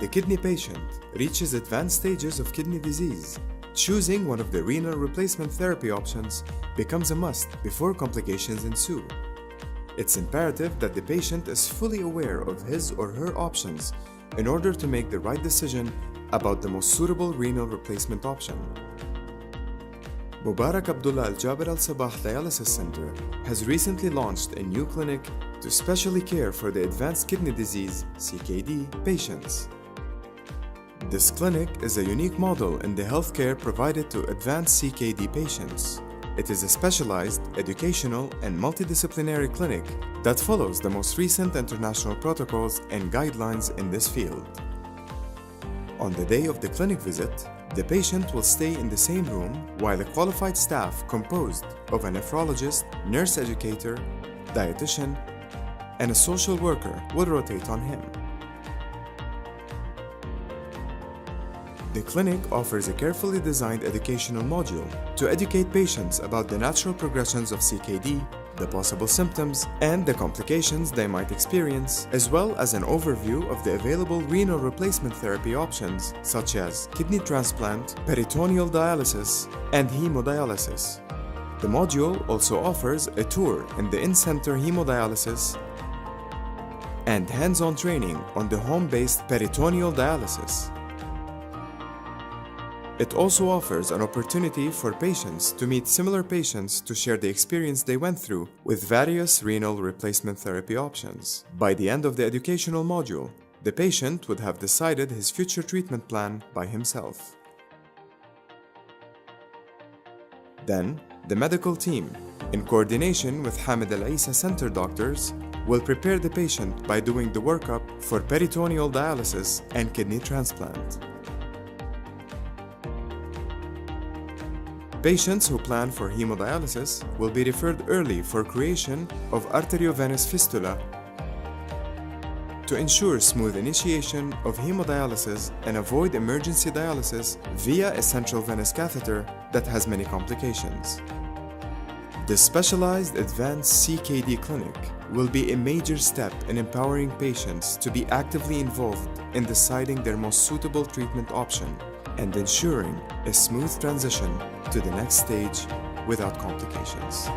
the kidney patient reaches advanced stages of kidney disease, choosing one of the renal replacement therapy options becomes a must before complications ensue. It's imperative that the patient is fully aware of his or her options in order to make the right decision about the most suitable renal replacement option. Mubarak Abdulla Aljaber Alsabah Dialysis Center has recently launched a new clinic to specially care for the advanced kidney disease (CKD) patients. This clinic is a unique model in the healthcare provided to advanced CKD patients. It is a specialized, educational, and multidisciplinary clinic that follows the most recent international protocols and guidelines in this field. On the day of the clinic visit, the patient will stay in the same room while a qualified staff composed of a nephrologist, nurse educator, dietitian, and a social worker will rotate on him. The clinic offers a carefully designed educational module to educate patients about the natural progressions of CKD, the possible symptoms, and the complications they might experience, as well as an overview of the available renal replacement therapy options such as kidney transplant, peritoneal dialysis, and hemodialysis. The module also offers a tour in the in-center hemodialysis and hands-on training on the home-based peritoneal dialysis. It also offers an opportunity for patients to meet similar patients to share the experience they went through with various renal replacement therapy options. By the end of the educational module, the patient would have decided his future treatment plan by himself. Then, the medical team, in coordination with Hamid Al Isa Center doctors, will prepare the patient by doing the workup for peritoneal dialysis and kidney transplant. Patients who plan for hemodialysis will be referred early for creation of arteriovenous fistula to ensure smooth initiation of hemodialysis and avoid emergency dialysis via a central venous catheter that has many complications. The specialized advanced CKD clinic will be a major step in empowering patients to be actively involved in deciding their most suitable treatment option and ensuring a smooth transition to the next stage without complications.